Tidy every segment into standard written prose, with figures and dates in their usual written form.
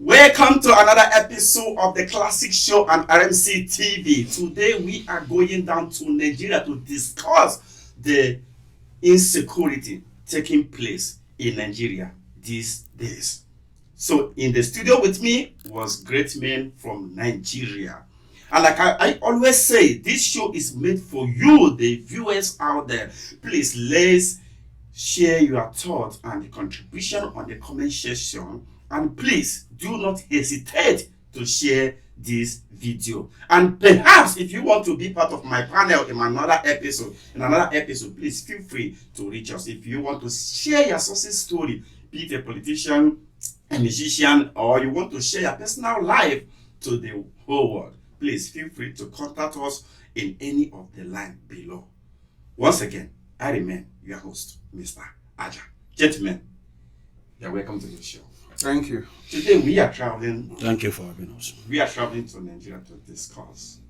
Welcome to another episode of the Classic Show on RMC TV. Today we are going down to Nigeria to discuss the insecurity taking place in Nigeria these days. So in the studio with me was great men from Nigeria. And like I always say, this show is made for you, the viewers out there. Please, let's share your thoughts and contribution on the comment section. And please do not hesitate to share this video. And perhaps if you want to be part of my panel in another episode, please feel free to reach us. If you want to share your success story, be it a politician, a musician, or you want to share your personal life to the whole world, please feel free to contact us in any of the line below. Once again, I remain your host, Mr. Aja. Gentlemen, you're welcome to the show. Thank you. Today we are traveling. Thank you for having us. We are traveling to Nigeria to discuss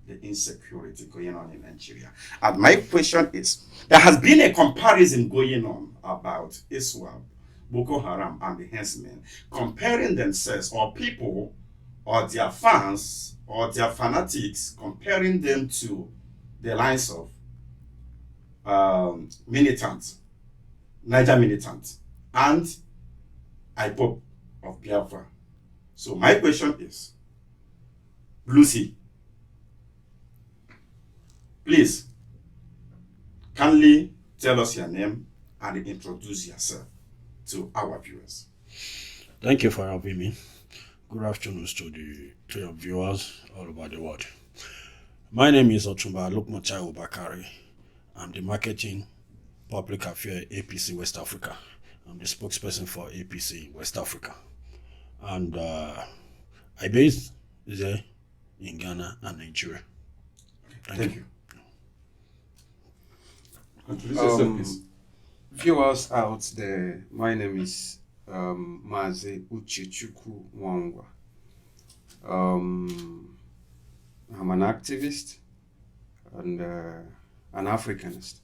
the insecurity going on in Nigeria. And my question is, there has been a comparison going on about ISWAP, Boko Haram, and the herdsmen, comparing themselves, or people, or their fans, or their fanatics, comparing them to the lines of militant, Niger militant, and IPOB of Biafra. So my question is, Lucy, please kindly tell us your name and introduce yourself to our viewers. Thank you for having me. Good afternoon to your viewers all over the world. My name is Otumba Lukmotai Obakari. I'm the Marketing Public Affairs APC West Africa. I'm the spokesperson for APC West Africa. And I base there in Ghana and Nigeria. Thank you. Introduce yourself, please. Viewers out there, my name is Maze Uchechukwu Wangwa. I'm an activist and an Africanist.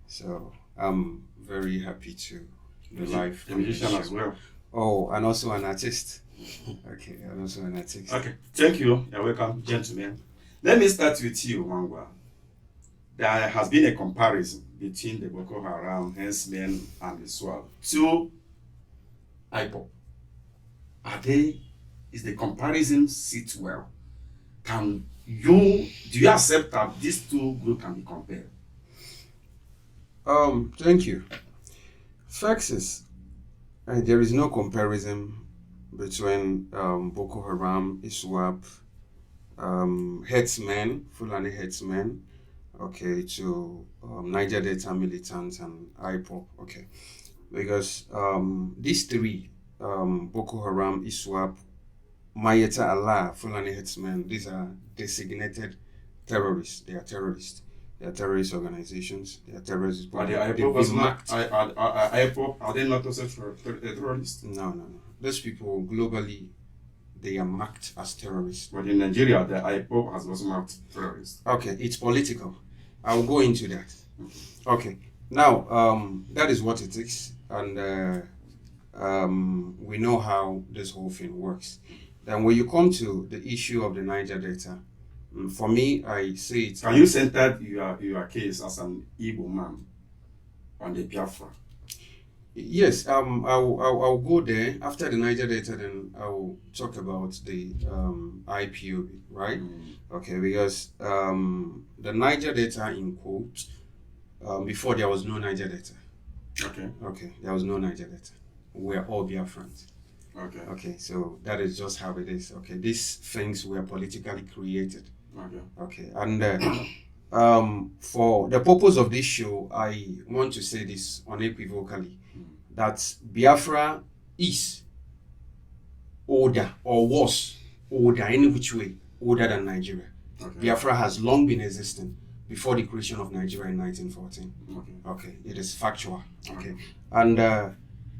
So I'm very happy to be live. A musician as well. Oh, and also an artist. Okay, and also an artist. Okay, thank you. You're welcome, gentlemen. Let me start with you, Wangwa. There has been a comparison between the Boko Haram, herdsmen, and the ISWAP to IPOB. Is the comparison sit well? Do you accept that these two groups can be compared? Thank you. Facts is, there is no comparison between Boko Haram, ISWAP, herdsmen, Fulani herdsmen, okay, to Niger Delta militants and IPOB, okay, because these three, Boko Haram, ISWAP, Mayeta Allah, Fulani herdsmen, these are designated terrorists. They are terrorists. They are terrorist organizations. They are terrorist. But the IPOB, are they not also terrorists? No. Those people globally, they are marked as terrorists. But in Nigeria, the IPOB has also marked terrorists. Okay, it's political. I'll go into that. Okay. Now, that is what it is. And we know how this whole thing works. Then when you come to the issue of the Niger Delta, for me, I say it. Can you center your case as an Igbo man on the Biafra? Yes, I'll go there. After the Niger Delta, then I'll talk about the IPOB, right? Okay, because the Niger Delta in quotes, before there was no Niger Delta. Okay, there was no Niger Delta. We're all Biafrans. Okay, so that is just how it is. Okay, these things were politically created. Okay, and for the purpose of this show, I want to say this unequivocally, that Biafra is older, or was older, any which way, older than Nigeria. Biafra has long been existing before the creation of Nigeria in 1914. Okay, it is factual. Okay, and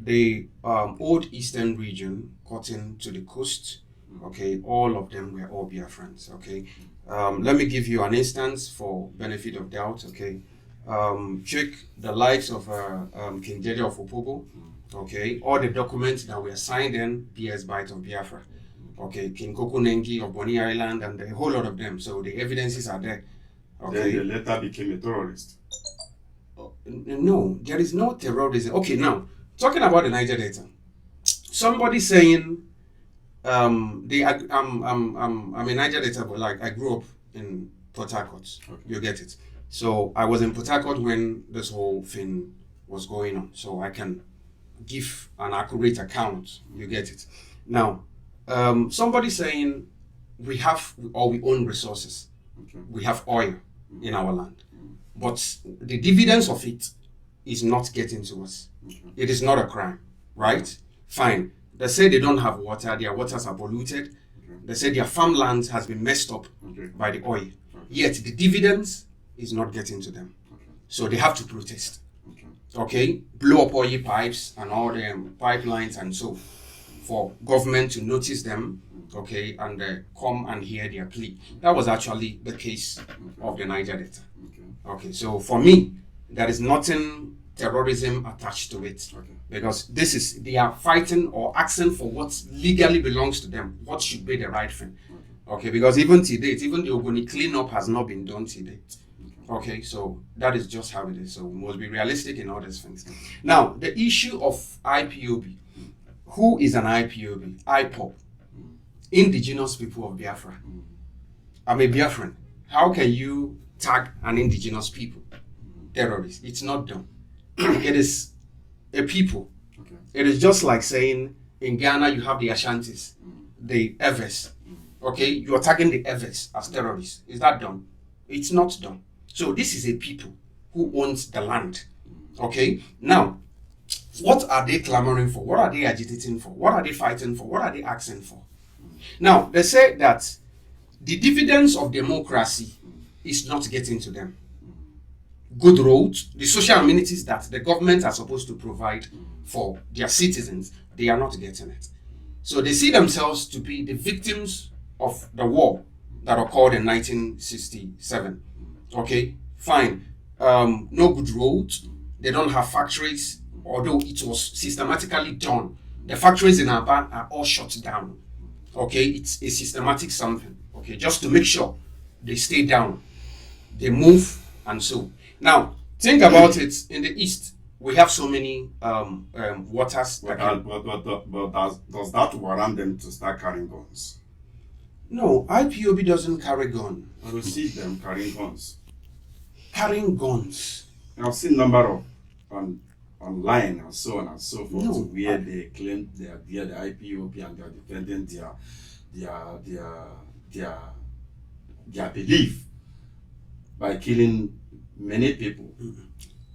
the old eastern region, cutting to the coast, okay, all of them were all Biafrans. Okay, let me give you an instance for benefit of doubt. Okay, check the likes of King Jeje of Opobo, okay, all the documents that were signed in PS Bight of Biafra, okay, King Koko Nengi of Bonny Island, and a whole lot of them. So the evidences are there. Okay. Then the letter became a terrorist. No, there is no terrorism. Okay, now talking about the Niger Delta, somebody saying, I'm a Niger Delta, but like I grew up in Port Harcourt. Okay. You get it. So I was in Port Harcourt when this whole thing was going on. So I can give an accurate account. You get it. Now, somebody saying we own resources. Okay. We have oil in our land. But the dividends of it is not getting to us. Okay. It is not a crime, right? Fine. They say they don't have water, their waters are polluted. Okay. They say their farmland has been messed up by the oil. Okay. Yet the dividends is not getting to them. Okay. So they have to protest. Okay? Blow up oil pipes and all the pipelines and so for government to notice them, okay, and come and hear their plea. That was actually the case of the Niger Delta. Okay, so for me, there is nothing terrorism attached to it. Okay. Because they are fighting or asking for what legally belongs to them, what should be the right thing. Okay, because even to date, even the Ogoni cleanup has not been done to date. Okay, so that is just how it is. So we must be realistic in all these things. Now, the issue of IPOB. Who is an IPOB? IPOB. Indigenous people of Biafra. I'm a Biafran. How can you tag an indigenous people terrorist? It's not done. It is a people. Okay. It is just like saying in Ghana you have the Ashantis, the Evers. Okay, you are tagging the Evers as terrorists. Is that done? It's not done. So this is a people who owns the land. Okay, now what are they clamoring for? What are they agitating for? What are they fighting for? What are they asking for? Now they say that the dividends of democracy is not getting to them. Good roads, the social amenities that the government are supposed to provide for their citizens, they are not getting it. So they see themselves to be the victims of the war that occurred in 1967. Okay, fine. No good roads. They don't have factories, although it was systematically done. The factories in Aba are all shut down. Okay, it's a systematic something. Okay, just to make sure they stay down. They move and so. Now, think about it. In the east, we have so many waters. But does that warrant them to start carrying guns? No, IPOB doesn't carry guns. I will see them carrying guns. Carrying guns. I've seen number of online and so on and so forth where they claim they are the IPOB and they are defending their belief by killing many people.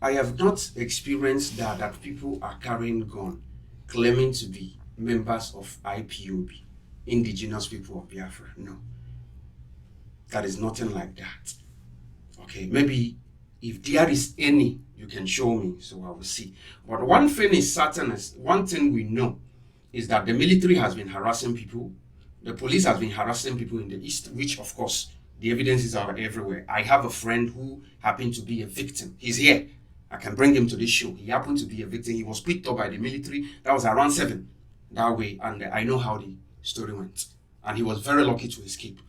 I have not experienced that people are carrying gun, claiming to be members of IPOB, indigenous people of Biafra. No. That is nothing like that. Okay, maybe if there is any, you can show me, so I will see. But one thing is certain, one thing we know is that the military has been harassing people, the police has been harassing people in the east, which of course, the evidences are everywhere. I have a friend who happened to be a victim. He's here. I can bring him to this show. He happened to be a victim. He was picked up by the military. That was around 7 that way. And I know how the story went. And he was very lucky to escape.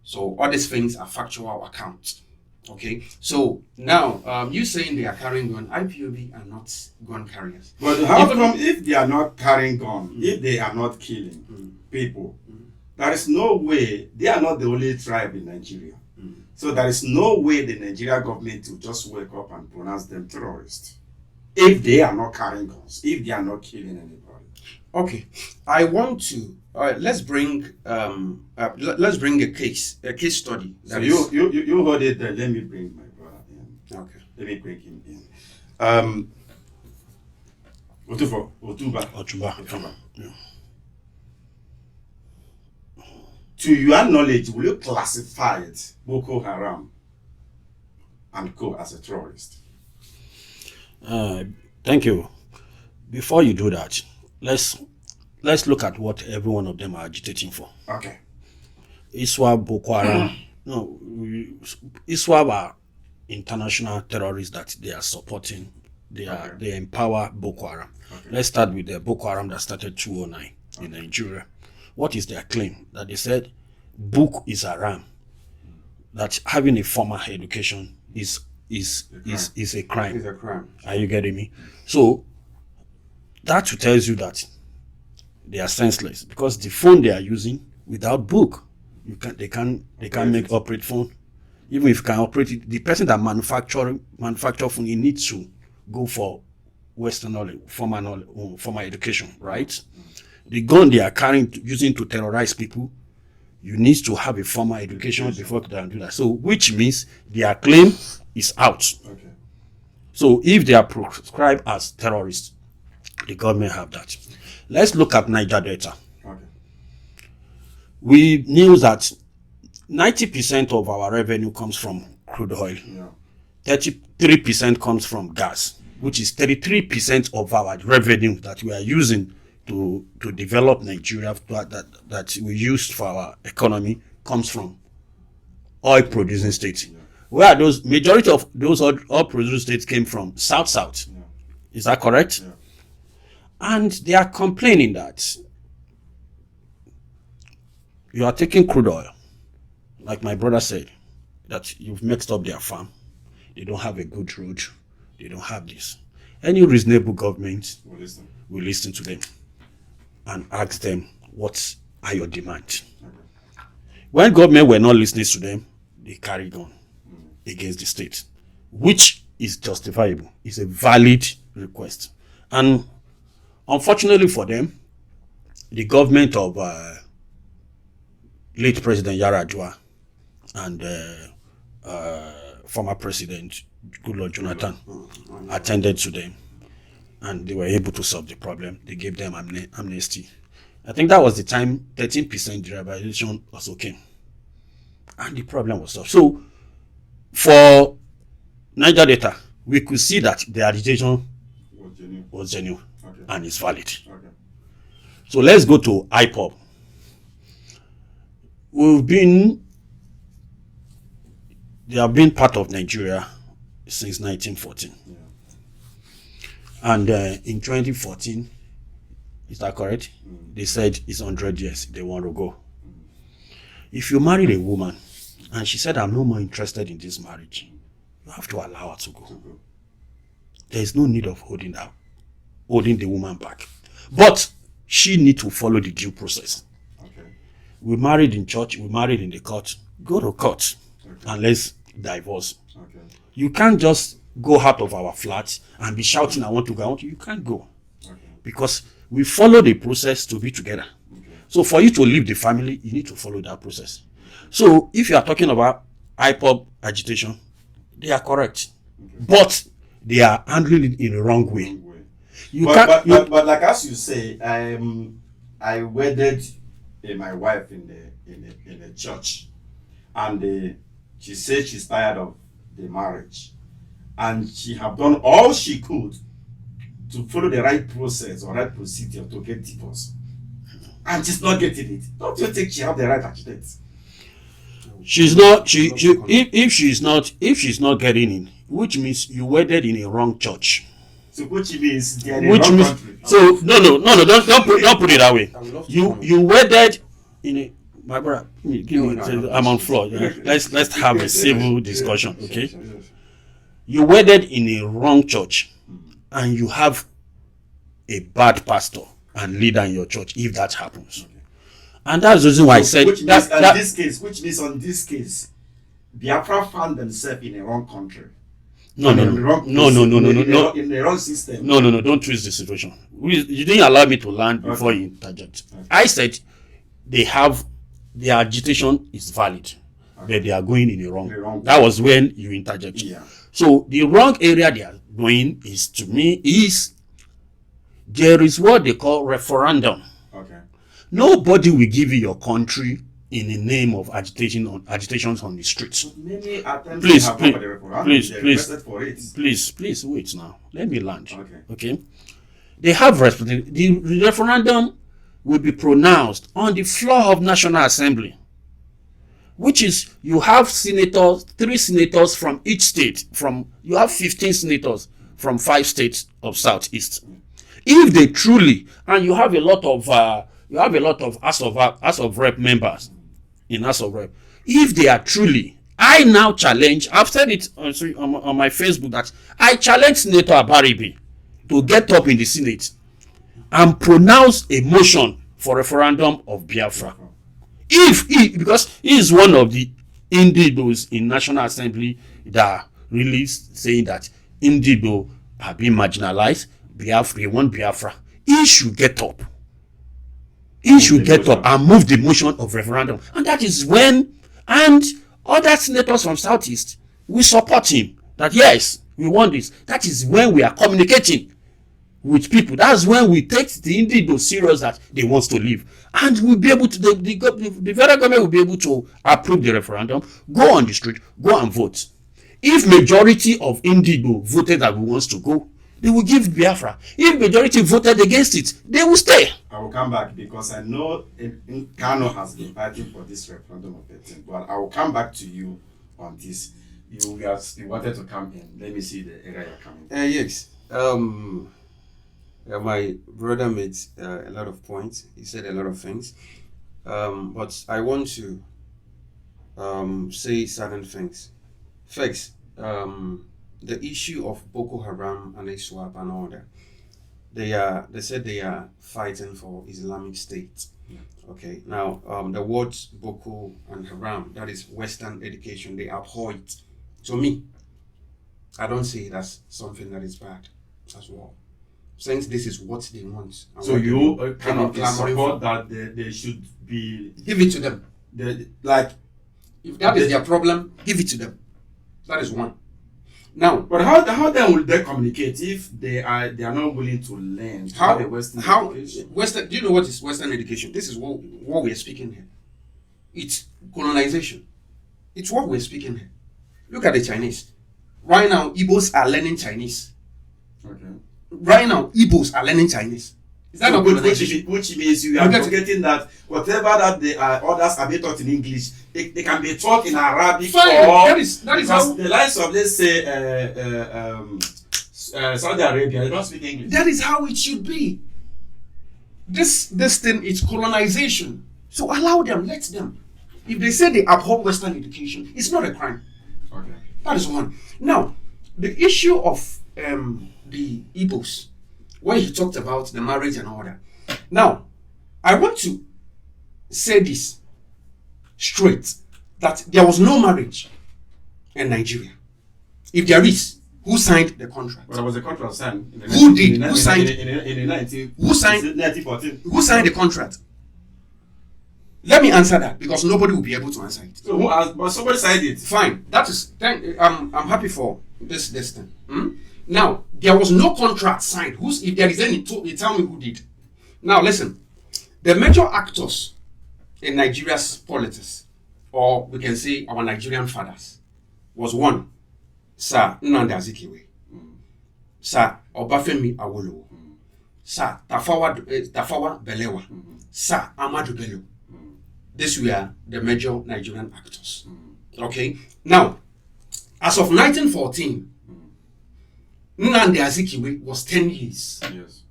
So all these things are factual accounts. Okay. So now, you saying they are carrying gun. IPOB are not gun carriers. But how come if they are not carrying gun, if they are not killing people, there is no way, they are not the only tribe in Nigeria. So there is no way the Nigeria government will just wake up and pronounce them terrorists. If they are not carrying guns, if they are not killing anybody. Okay, I want to, let's bring a case study. So you hold it there, let me bring my brother in. Okay. Let me bring him in. Otuba. Yeah. To your knowledge, will you classify it, Boko Haram and Co. as a terrorist? Thank you. Before you do that, let's look at what every one of them are agitating for. Okay. ISWAP, Boko Haram. No, ISWAP are international terrorists that they are supporting. Okay. They empower Boko Haram. Okay. Let's start with the Boko Haram that started 2009 in Nigeria. What is their claim? That they said book is haram. That having a formal education is a crime. It's a crime. Are you getting me? So that tells you that they are senseless, because the phone they are using without book, they can't make operate phone. Even if you can operate it, the person that manufacture phone, he needs to go for Western knowledge, formal education, right? The gun they are carrying, using to terrorize people, you need to have a formal education before you can do that. So, which means their claim is out. Okay. So, if they are proscribed as terrorists, the government have that. Let's look at Niger Delta. Okay. We knew that 90% of our revenue comes from crude oil. Yeah. 33% comes from gas, which is 33% of our revenue that we are using to develop Nigeria, that we used for our economy, comes from oil producing states. Yeah. Where those majority of those oil producing states came from south. Yeah. Is that correct? Yeah. And they are complaining that you are taking crude oil, like my brother said, that you've mixed up their farm. They don't have a good road. They don't have this. Any reasonable government will listen to them and ask them, what are your demands? Okay. When government were not listening to them, they carried on against the state, which is justifiable. It's a valid request. And unfortunately for them, the government of late President Yaradua and former President Goodluck Jonathan attended to them, and they were able to solve the problem. They gave them amnesty. I think that was the time 13% derivation was okay, and the problem was solved. So for Niger Delta, we could see that the agitation was genuine Okay. and is valid. Okay. So let's go to IPOB. They have been part of Nigeria since 1914. Yeah. And in 2014, is that correct? They said it's 100 years, they want to go. If you married a woman and she said, I'm no more interested in this marriage, you have to allow her to go. There is no need of holding the woman back. But she needs to follow the due process. Okay. We married in church, we married in the court. Go to court and let's divorce. Okay. You can't just go out of our flat and be shouting, I want to go. I want to. You can't go. Okay. Because we follow the process to be together. Okay. So for you to leave the family, you need to follow that process. So if you are talking about IPOB agitation, they are correct. Okay. But they are handling it in the wrong way. But like as you say, I wedded my wife in the church, and she said she's tired of the marriage, and she have done all she could to follow the right process or right procedure to get divorce, and she's not getting it. Don't you think she have the right architect? She's not. If she's not getting in, which means you wedded in a wrong church. So which means they are in the Which wrong means country. so no, don't put it that way. You wedded in a, my brother. Give me. I'm on floor. Yeah? Let's have a civil discussion, okay? You wedded in a wrong church, and you have a bad pastor and leader in your church. If that happens, and that's the reason why I said which means on this case, Biafra found themselves in a wrong country. No, in the wrong system. No, don't twist the situation. You didn't allow me to land before you interject. Okay. I said their agitation is valid, but they are going in the wrong. That was when you interjected. Yeah. So the wrong area they are going is there is what they call referendum. Okay. Nobody will give you your country in the name of agitations on the streets. Many attempts Please, have please, come for the referendum. please, They please. requested for it. Please wait now. Let me land. Okay. They have the referendum will be pronounced on the floor of National Assembly. which is you have senators, 3 senators from each state. You have 15 senators from 5 states of Southeast. If they truly, and you have a lot of House of Rep members in House of Rep, if they are truly, I now challenge, I've said it on my Facebook, that I challenge Senator Abaribi to get up in the Senate and pronounce a motion for referendum of Biafra. Because he is one of the Indigos in National Assembly that really saying that Indigo have been marginalized, Biafra, he want Biafra. He should get up. He should get up and move the motion of referendum. And that is when, and other senators from Southeast will support him. That yes, we want this. That is when we are communicating with people. That's when we take the Indigo serious that they want to leave. And we'll be able to, the federal government will be able to approve the referendum, go on the street, go and vote. If majority of Indigo voted that we wants to go, they will give Biafra. If majority voted against it, they will stay. I will come back because I know Kano has been fighting for this referendum of 13, but I will come back to you on this. You wanted to come in. Let me see the area you're coming in. Yes. My brother made a lot of points. He said a lot of things. But I want to say certain things. First, the issue of Boko Haram and ISWAP and all that. They said they are fighting for Islamic State. Yeah. Okay. Now, the words Boko and Haram, that is Western education, they abhor it. To me, I don't see it as something that is bad as well. Since this is what they want. So you kind of support that they should be... Give it to them. If that is their problem, give it to them. That is one. Now, but how then will they communicate if they are not willing to learn the Western education? Do you know what is Western education? This is what we are speaking here. It's colonization. It's what we're speaking here. Look at the Chinese. Right now, Igbos are learning Chinese. Okay. Right now, Igbos are learning Chinese. Is that not colonization? Which means you are forgetting that whatever that the others are being taught in English, they can be taught in Arabic. Fine. That is how the likes of, let's say, Saudi Arabia, they don't speak English. That is how it should be. This thing is colonization. So allow them, let them. If they say they abhor Western education, it's not a crime. Okay. That is one. Now, the issue of the Igbos, when he talked about the marriage and all that. Now, I want to say this straight, that there was no marriage in Nigeria. If there is, who signed the contract? Well, there was a contract signed. Who did? Who signed? In 1914. Who signed the contract? Let me answer that, because nobody will be able to answer it. So who asked? But somebody signed it. Fine. That is. I'm happy for this thing. Now, there was no contract signed. If there is any, tell me who did. Now, listen. The major actors in Nigeria's politics, or we can say our Nigerian fathers, was one, Sir Nnamdi Azikiwe, Sir Obafemi Awolowo, Sir Tafawa Balewa, Sir Ahmadu Bello. These were the major Nigerian actors. Okay? Now, as of 1914, Nnamdi Azikiwe was 10 years. Yes.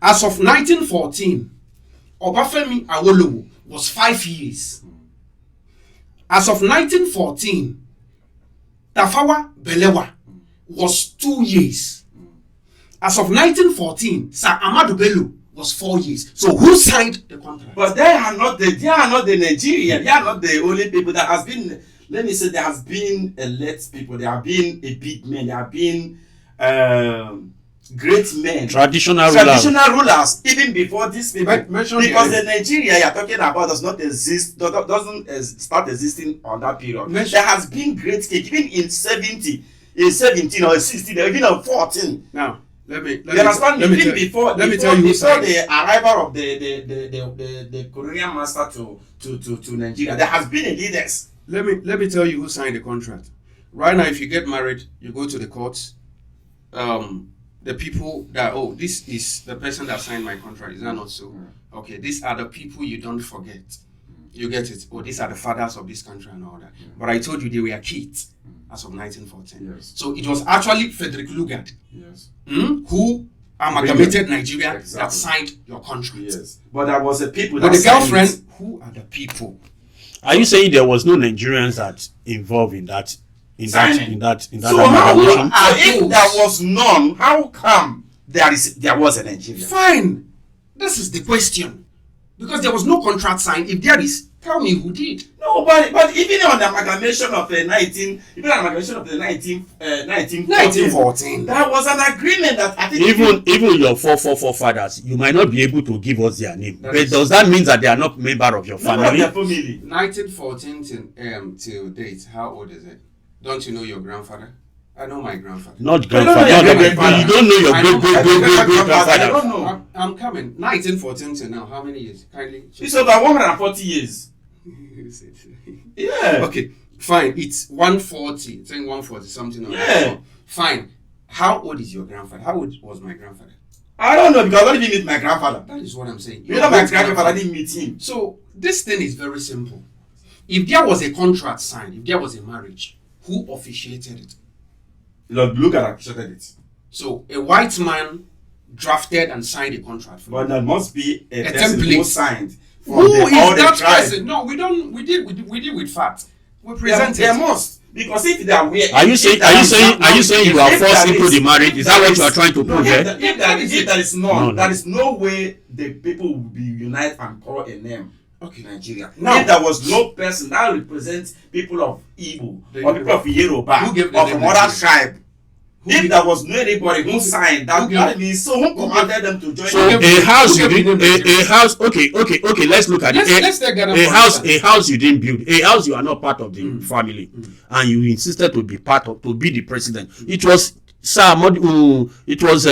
As of 1914, Obafemi Awolowo was 5 years. As of 1914, Tafawa Balewa was 2 years. As of 1914, Sir Ahmadu Bello was 4 years. So who signed the contract? But they are not the Nigerian. They are not the only people that has been. Let me say there has been elite people. There have been a big men. There have been great men. Traditional rulers even before this people. Because the Nigeria you are talking about does not exist. Doesn't start existing on that period. There has been great king even in 17 or 16 or even in 14. Now. Let me before the arrival of the Korean master to Nigeria, there has been a leaders. Let me tell you who signed the contract. Right now, if you get married, you go to the courts. The people that this is the person that signed my contract. Is that not so? Okay, these are the people you don't forget. You get it? Oh, these are the fathers of this country and all that. But I told you they were kids as of 1914. Yes. So it was actually Frederick Lugard Yes. who amalgamated Nigeria that Exactly. signed your contract. Yes. But there was a people But that the signed girlfriend, it. who are the people? Are you saying there was no Nigerians that involved in that Signing. in that So how, amalgamation? if there was none, how come there was a Nigeria? Fine. This is the question. Because there was no contract signed. If there is, tell me who did. No, but even on the amalgamation of the 1914, there was an agreement that I think Even your 444 fathers, you might not be able to give us their name. That But is- does that mean that they are not member of your none of family? their family. 1914 till date, how old is it? Don't you know your grandfather? I know my grandfather. Not don't know grandfather. your Not great-grandfather. You don't know your I know- great I grandfather. don't know. I'm coming. 1914 till now, how many years? Kindly. It's over 140 years. Yeah. Okay, fine. It's 140. Saying 140 something. Or Yeah. Fine. How old is your grandfather? How old was my grandfather? I don't know because I don't even meet my grandfather. That is what I'm saying. You know my grandfather, I didn't meet him. So this thing is very simple. If there was a contract signed, if there was a marriage, who officiated it? Look at it. So a white man drafted and signed a contract for But you. there must be a A person template. who signed. from Who the- all is the that tribe. person? No, we don't. We did with facts. We There, presented. there must. Because if there were, Are you saying you are forced into the marriage? Is that what you are trying to no, prove? if, Eh? if there is none, No. there is no way the people will be unite and call a name. Okay. Nigeria. Now- If there was no person that represents people of Igbo or people of Yoruba Who gave the or name from other Nigeria? tribe, if there was no anybody who signed that, who that gave- means so who commanded them to join? So them? a house you Who gave didn't the name a house okay let's look at Let's it. take that A for house instance. a house you didn't build, a house you are not part of the family, and you insisted to be the president. It was it was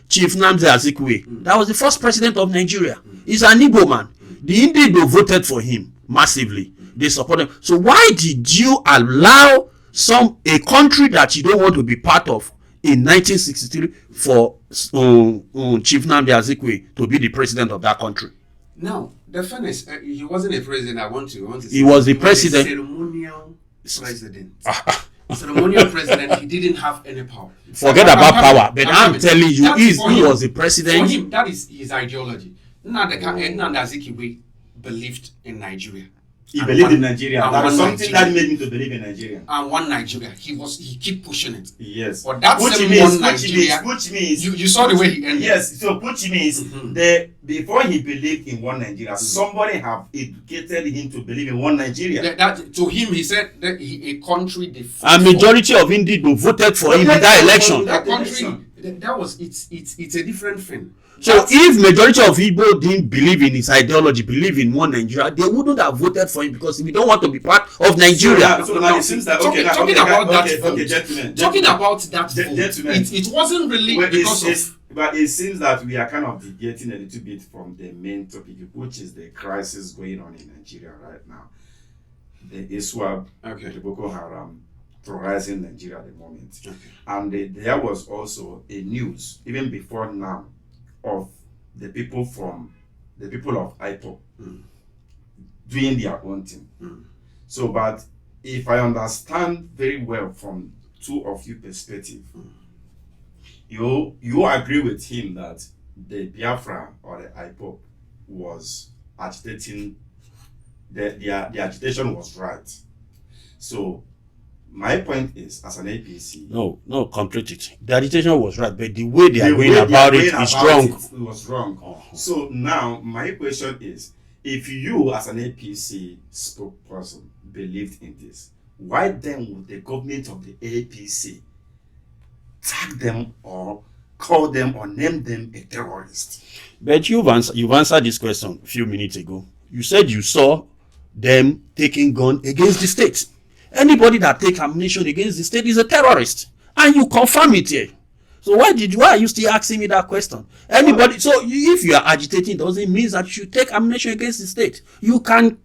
Chief Nnamdi Azikiwe. That was the first president of Nigeria. He's an Igbo man. The Igbo voted for him massively. They support him. So why did you allow a country that you don't want to be part of in 1963 for Chief Nnamdi Azikiwe to be the president of that country? Now, the thing is, he wasn't a president. I want to say. He was the a president. ceremonial president. Ceremonial president. He didn't have any power. Forget I'm about coming. power, but I'm telling you, That's he for was the him. For president. him, that is his ideology. Nnamdi Azikiwe believed in Nigeria. He And believed one- in Nigeria. and That one is something Nigeria. that made me to believe in Nigeria. And one Nigeria. He keep pushing it. Yes. But that which same means, one Nigeria. which means You saw the way he ended. yes. So which means before he believed in one Nigeria, somebody have educated him to believe in one Nigeria. That to him, he said that a country A majority of Indigo voted for him in that election. that country that was it's a different thing. So if majority of Igbo didn't believe in his ideology, believe in one Nigeria, they wouldn't have voted for him because we don't want to be part of Nigeria. So now it seems that Talking about that vote. gentlemen. Talking about that vote, Gentlemen. it wasn't really Well, because of but it seems that we are kind of deviating a little bit from the main topic, which is the crisis going on in Nigeria right now. The ISWAP, the BOKO HARAM, terrorizing Nigeria at the moment. Okay. And there was also a news, even before now, of the people of IPOB doing their own thing. So, but if I understand very well from two of you perspective, you agree with him that the Biafra or the IPOB was agitating, the agitation was right. So my point is, as an APC, No, complete it. The agitation was right, but the way they are going about it is wrong. It was wrong. So now my question is, if you as an APC spokesperson believed in this, why then would the government of the APC tag them or call them or name them a terrorist? But you've answered this question a few minutes ago. You said you saw them taking gun against the state. Anybody that takes ammunition against the state is a terrorist, and you confirm it here. So why are you still asking me that question? Anybody? So if you are agitating, doesn't mean that you should take ammunition against the state. You can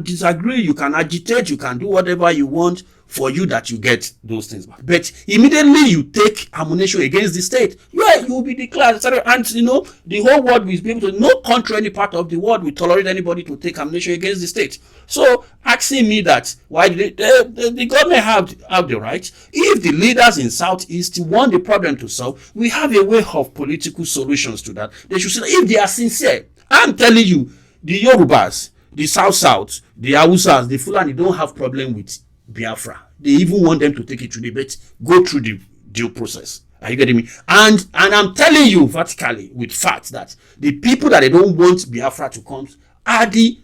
disagree, you can agitate, you can do whatever you want for you that you get those things back. But immediately you take ammunition against the state, you will be declared, etc. And the whole world will be able to, no country, any part of the world will tolerate anybody to take ammunition against the state. So asking me that why the government have the right, if the leaders in Southeast want the problem to solve, we have a way of political solutions to that. They should say if they are sincere. I'm telling you, the Yorubas, the South, the Hausas, the Fulani don't have problem with Biafra. They even want them to take it to the debate, go through the due process. Are you getting me? And I'm telling you vertically with facts that the people that they don't want Biafra to come are the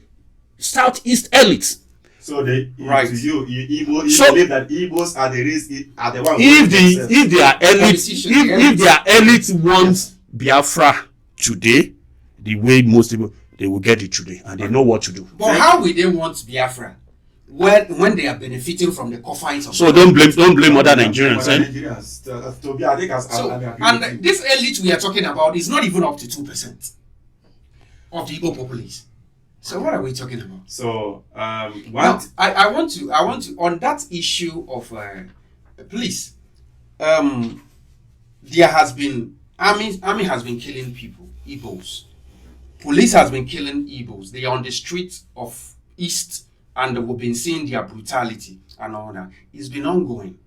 Southeast elites. So they right. To you believe that Igbos are the ones. If they are elite want Biafra today, the way most people, they will get it today and they know what to do. But how will they want Biafra when they are benefiting from the confines of? So don't blame other Nigerians. And this elite we are talking about is not even up to 2% of the Igbo population. So what are we talking about? So I want to on that issue of police. There has been army has been killing people, Igbos. Police has been killing Igbos. They are on the streets of East and we've been seeing their brutality and all that. It's been ongoing.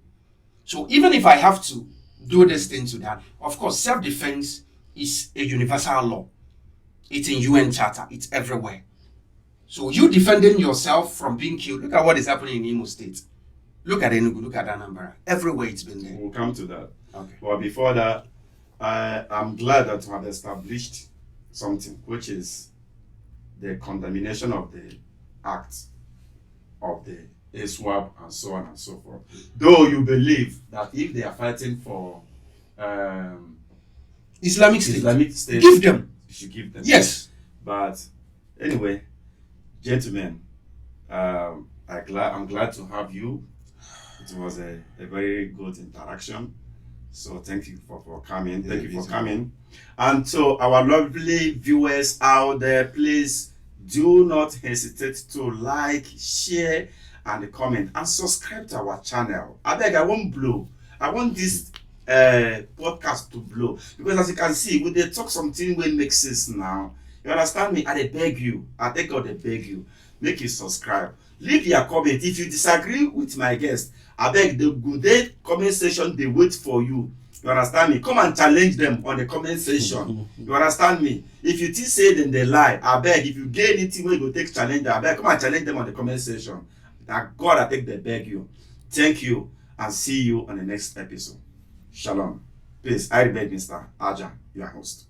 So even if I have to do this thing to that, of course, self-defense is a universal law. It's in UN Charter. It's everywhere. So you defending yourself from being killed. Look at what is happening in Imo State. Look at Enugu. Look at Anambra. Everywhere it's been there. We'll come to that. Okay. But before that, I'm glad that we have established something, which is the condemnation of the act of the ISWAP and so on and so forth. Though you believe that if they are fighting for Islamic State, give them. You should give them. Yes. But anyway, gentlemen, I'm glad to have you. It was a very good interaction. So thank you for coming. Thank you for coming. And to our lovely viewers out there, please do not hesitate to like, share, and comment, and subscribe to our channel. I beg, I won't blow. I want this podcast to blow, because as you can see, when they talk something will make sense now. You understand me? I beg you. I take God, I beg you. Make you subscribe. Leave your comment. If you disagree with my guest, I beg the good day comment section, they wait for you. You understand me? Come and challenge them on the comment section. You understand me? If you think say then they lie, I beg, if you get anything where you go take challenge, I beg, come and challenge them on the comment section. Now God, I take the beg you. Thank you, and see you on the next episode. Shalom. Peace. I beg Mr. Aja, your host.